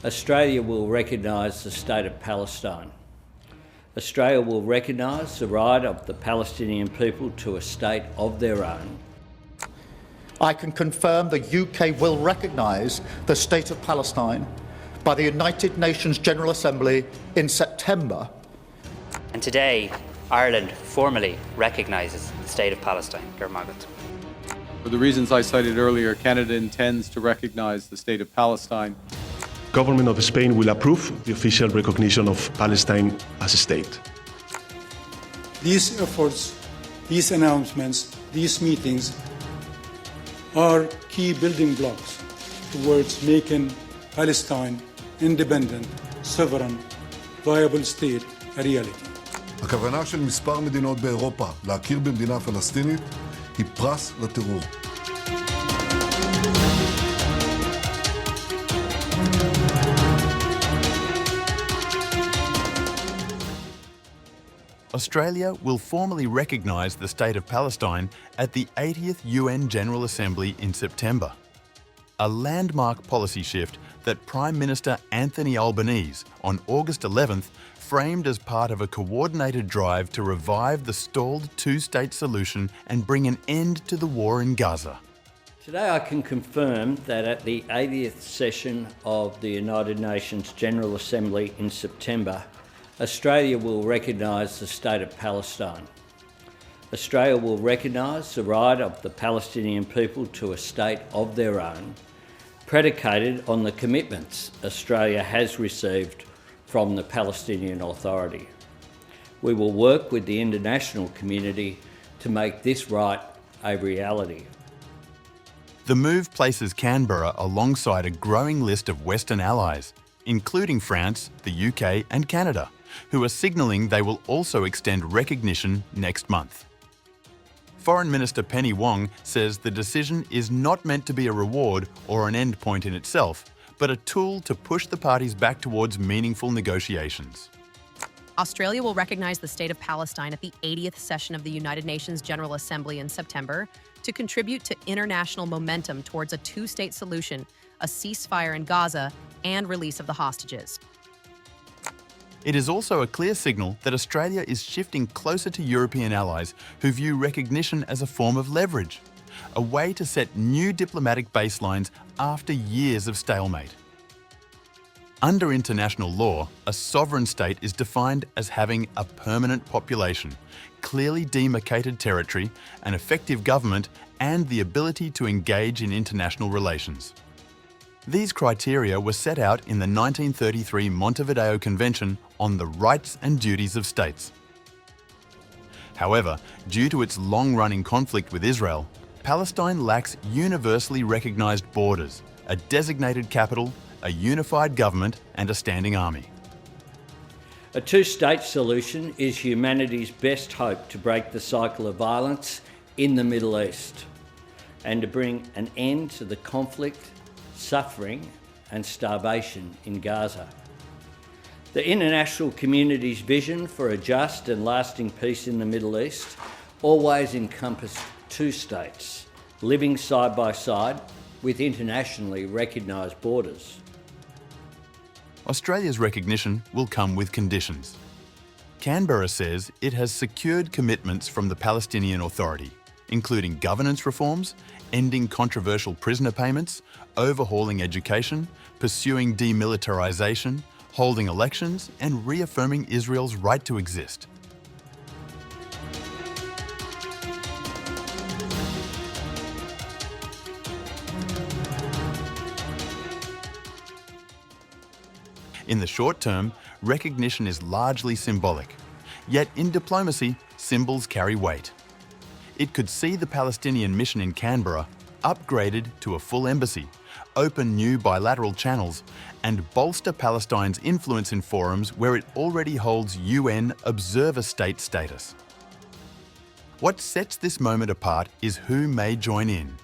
Australia will recognise the State of Palestine. Australia will recognise the right of the Palestinian people to a state of their own. I can confirm the UK will recognise the State of Palestine by the United Nations General Assembly in September. And today, Ireland formally recognises the State of Palestine. For the reasons I cited earlier, Canada intends to recognise the State of Palestine. Government of Spain will approve the official recognition of Palestine as a state. These efforts, these announcements, these meetings are key building blocks towards making Palestine independent, sovereign, viable state a reality. הכוונה של מספר מדינות באירופה להכיר במדינה פלסטינית היא פרס לטרור. Australia will formally recognise the State of Palestine at the 80th UN General Assembly in September. A landmark policy shift that Prime Minister Anthony Albanese on August 11th framed as part of a coordinated drive to revive the stalled two-state solution and bring an end to the war in Gaza. Today I can confirm that at the 80th session of the United Nations General Assembly in September, Australia will recognise the State of Palestine. Australia will recognise the right of the Palestinian people to a state of their own, predicated on the commitments Australia has received from the Palestinian Authority. We will work with the international community to make this right a reality. The move places Canberra alongside a growing list of Western allies, including France, the UK and Canada, who are signalling they will also extend recognition next month. Foreign Minister Penny Wong says the decision is not meant to be a reward or an endpoint in itself, but a tool to push the parties back towards meaningful negotiations. Australia will recognise the State of Palestine at the 80th session of the United Nations General Assembly in September to contribute to international momentum towards a two-state solution, a ceasefire in Gaza, and release of the hostages. It is also a clear signal that Australia is shifting closer to European allies who view recognition as a form of leverage, a way to set new diplomatic baselines after years of stalemate. Under international law, a sovereign state is defined as having a permanent population, clearly demarcated territory, an effective government, and the ability to engage in international relations. These criteria were set out in the 1933 Montevideo Convention on the Rights and Duties of States. However, due to its long-running conflict with Israel, Palestine lacks universally recognised borders, a designated capital, a unified government and a standing army. A two-state solution is humanity's best hope to break the cycle of violence in the Middle East and to bring an end to the conflict, suffering and starvation in Gaza. The international community's vision for a just and lasting peace in the Middle East always encompassed two states, living side by side with internationally recognised borders. Australia's recognition will come with conditions. Canberra says it has secured commitments from the Palestinian Authority, including governance reforms, ending controversial prisoner payments, overhauling education, pursuing demilitarisation, holding elections, and reaffirming Israel's right to exist. In the short term, recognition is largely symbolic. Yet in diplomacy, symbols carry weight. It could see the Palestinian mission in Canberra upgraded to a full embassy, open new bilateral channels, and bolster Palestine's influence in forums where it already holds UN observer state status. What sets this moment apart is who may join in.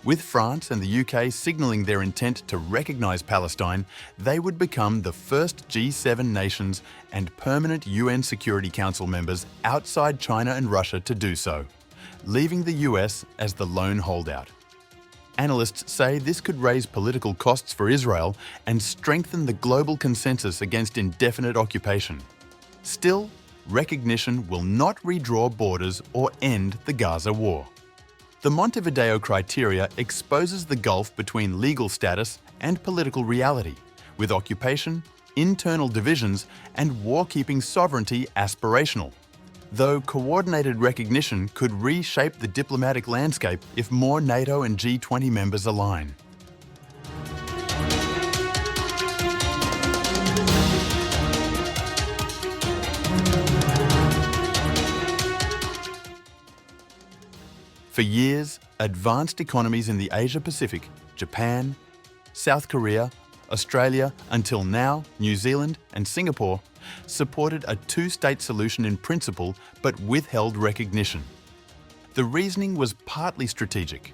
With France and the UK signalling their intent to recognise Palestine, they would become the first G7 nations and permanent UN Security Council members outside China and Russia to do so, leaving the US as the lone holdout. Analysts say this could raise political costs for Israel and strengthen the global consensus against indefinite occupation. Still, recognition will not redraw borders or end the Gaza war. The Montevideo criteria exposes the gulf between legal status and political reality, with occupation, internal divisions, and war-keeping sovereignty aspirational. Though coordinated recognition could reshape the diplomatic landscape if more NATO and G20 members align. For years, advanced economies in the Asia-Pacific, Japan, South Korea, Australia, until now, New Zealand and Singapore, supported a two-state solution in principle but withheld recognition. The reasoning was partly strategic: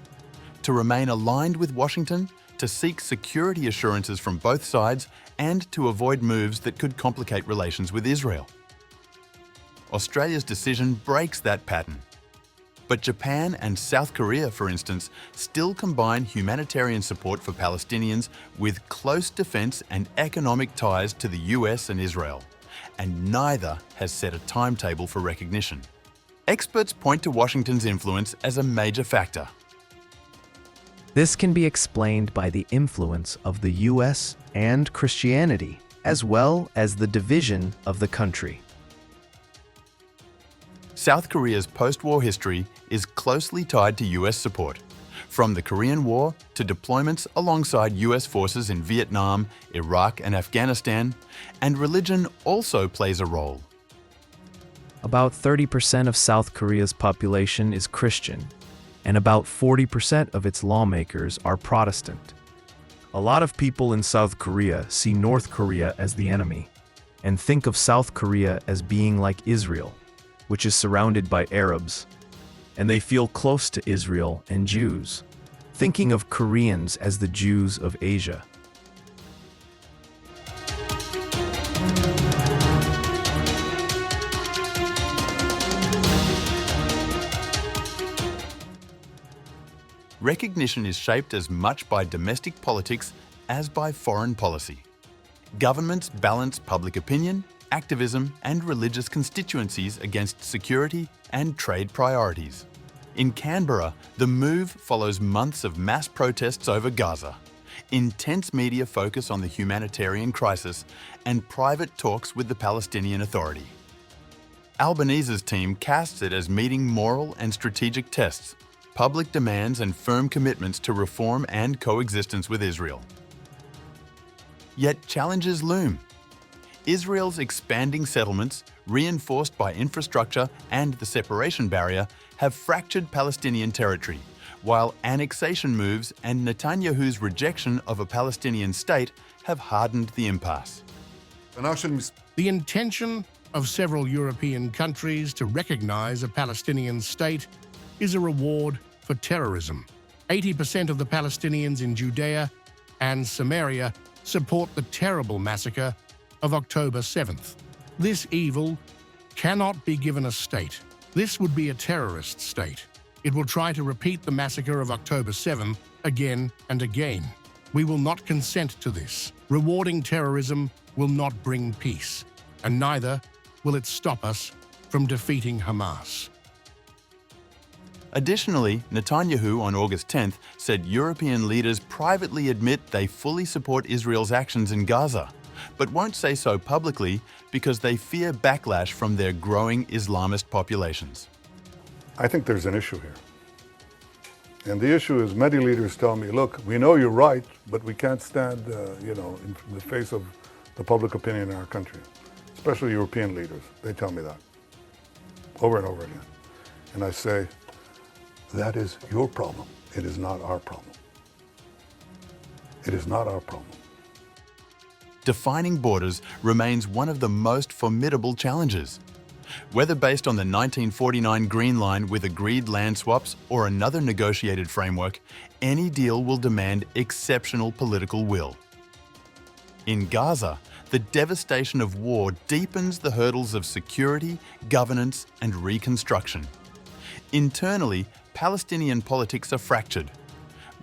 to remain aligned with Washington, to seek security assurances from both sides, and to avoid moves that could complicate relations with Israel. Australia's decision breaks that pattern. But Japan and South Korea, for instance, still combine humanitarian support for Palestinians with close defence and economic ties to the US and Israel, and neither has set a timetable for recognition. Experts point to Washington's influence as a major factor. This can be explained by the influence of the US and Christianity, as well as the division of the country. South Korea's post-war history is closely tied to US support, from the Korean War to deployments alongside US forces in Vietnam, Iraq and Afghanistan, and religion also plays a role. About 30% of South Korea's population is Christian, and about 40% of its lawmakers are Protestant. A lot of people in South Korea see North Korea as the enemy, and think of South Korea as being like Israel, which is surrounded by Arabs, and they feel close to Israel and Jews, thinking of Koreans as the Jews of Asia. Recognition is shaped as much by domestic politics as by foreign policy. Governments balance public opinion, activism and religious constituencies against security and trade priorities. In Canberra, the move follows months of mass protests over Gaza, intense media focus on the humanitarian crisis, and private talks with the Palestinian Authority. Albanese's team casts it as meeting moral and strategic tests, public demands and firm commitments to reform and coexistence with Israel. Yet challenges loom. Israel's expanding settlements, reinforced by infrastructure and the separation barrier, have fractured Palestinian territory, while annexation moves and Netanyahu's rejection of a Palestinian state have hardened the impasse. The intention of several European countries to recognize a Palestinian state is a reward for terrorism. 80% of the Palestinians in Judea and Samaria support the terrible massacre of October 7th. This evil cannot be given a state. This would be a terrorist state. It will try to repeat the massacre of October 7th again and again. We will not consent to this. Rewarding terrorism will not bring peace, and neither will it stop us from defeating Hamas. Additionally, Netanyahu on August 10th said European leaders privately admit they fully support Israel's actions in Gaza, but won't say so publicly because they fear backlash from their growing Islamist populations. I think there's an issue here. And the issue is many leaders tell me, look, we know you're right, but we can't stand, in the face of the public opinion in our country, especially European leaders. They tell me that over and over again. And I say, that is your problem. It is not our problem. It is not our problem. Defining borders remains one of the most formidable challenges. Whether based on the 1949 Green Line with agreed land swaps or another negotiated framework, any deal will demand exceptional political will. In Gaza, the devastation of war deepens the hurdles of security, governance, and reconstruction. Internally, Palestinian politics are fractured.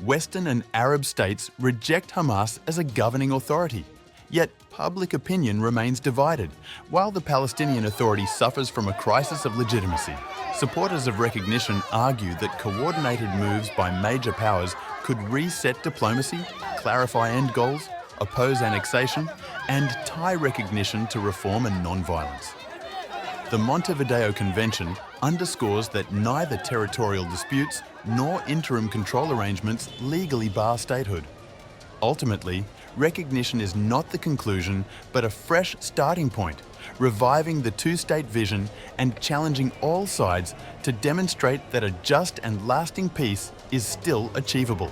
Western and Arab states reject Hamas as a governing authority. Yet public opinion remains divided, while the Palestinian Authority suffers from a crisis of legitimacy. Supporters of recognition argue that coordinated moves by major powers could reset diplomacy, clarify end goals, oppose annexation, and tie recognition to reform and non-violence. The Montevideo Convention underscores that neither territorial disputes nor interim control arrangements legally bar statehood. Ultimately, recognition is not the conclusion, but a fresh starting point, reviving the two-state vision and challenging all sides to demonstrate that a just and lasting peace is still achievable.